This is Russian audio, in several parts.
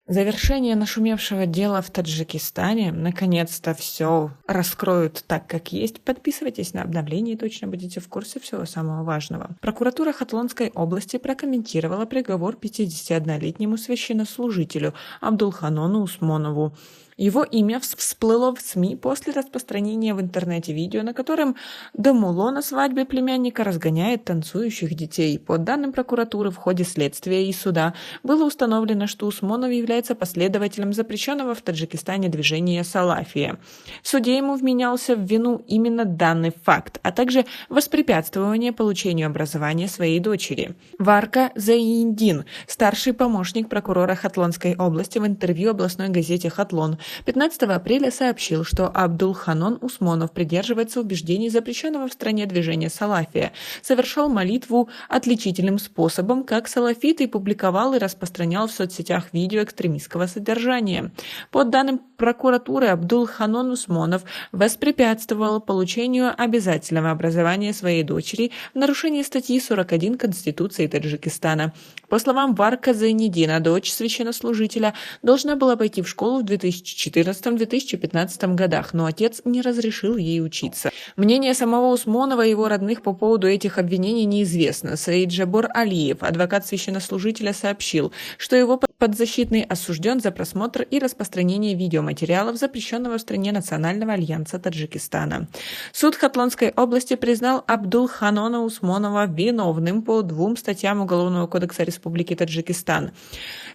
Завершение нашумевшего дела в Таджикистане. Наконец-то все раскроют так, как есть. Подписывайтесь на обновления и точно будете в курсе всего самого важного. Прокуратура Хатлонской области прокомментировала приговор 51-летнему священнослужителю Абдулханону Усмонову. Его имя всплыло в СМИ после распространения в интернете видео, на котором Дамуло на свадьбе племянника разгоняет танцующих детей. По данным прокуратуры, в ходе следствия и суда было установлено, что Усмонов является последователем запрещенного в Таджикистане движения «Салафия». В суде ему вменялся в вину именно данный факт, а также воспрепятствование получению образования своей дочери. Варка Заиндин, старший помощник прокурора Хатлонской области, в интервью областной газете «Хатлон» 15 апреля сообщил, что Абдулханон Усмонов придерживается убеждений запрещенного в стране движения «Салафия», совершал молитву отличительным способом, как салафит, и публиковал и распространял в соцсетях видео экстремистского содержания. По данным прокуратуры, Абдулханон Усмонов воспрепятствовал получению обязательного образования своей дочери в нарушении статьи 41 Конституции Таджикистана. По словам Варка Зайнидина, дочь священнослужителя должна была пойти в школу в 2014-2015 годах, но отец не разрешил ей учиться. Мнение самого Усмонова и его родных по поводу этих обвинений неизвестно. Саид Джабор Алиев, адвокат священнослужителя, сообщил, что его подзащитный осужден за просмотр и распространение видеоматериалов запрещенного в стране Национального альянса Таджикистана. Суд Хатлонской области признал Абдулханона Усмонова виновным по 2 статьям Уголовного кодекса Республики Таджикистан.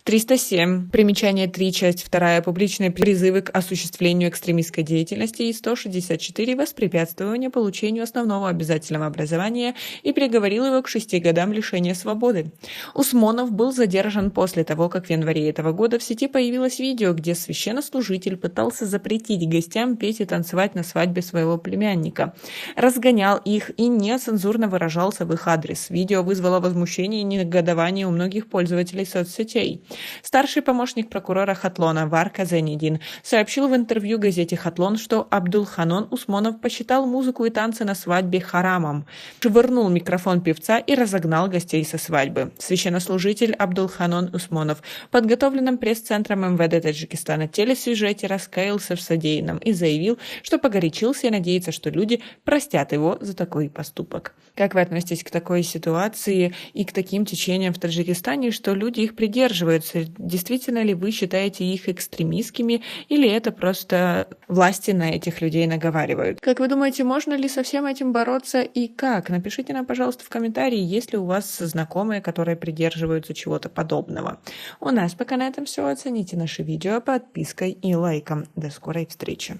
307. Примечание 3, часть 2. Публичные призывы к осуществлению экстремистской деятельности и 164. Воспрепятствование получению основного обязательного образования и приговорил его к 6 годам лишения свободы. Усмонов был задержан после того, как в январе этого года в сети появилось видео, где священнослужитель пытался запретить гостям петь и танцевать на свадьбе своего племянника, разгонял их и нецензурно выражался в их адрес. Видео вызвало возмущение и негодование у многих пользователей соцсетей. Старший помощник прокурора Хатлона Варка Зайнидин сообщил в интервью газете «Хатлон», что Абдулханон Усмонов посчитал музыку и танцы на свадьбе харамом, швырнул микрофон певца и разогнал гостей со свадьбы. Священнослужитель Абдулханон Усмонов в подготовленном пресс-центром МВД Таджикистана телесюжете раскаялся в содеянном и заявил, что погорячился и надеется, что люди простят его за такой поступок. Как вы относитесь к такой ситуации и к таким течениям в Таджикистане, что люди их придерживаются? Действительно ли вы считаете их экстремистскими, или это просто власти на этих людей наговаривают? Как вы думаете, можно ли со всем этим бороться и как? Напишите нам, пожалуйста, в комментарии, есть ли у вас знакомые, которые придерживаются чего-то подобного. У нас пока на этом все. Оцените наше видео подпиской и лайком. До скорой встречи.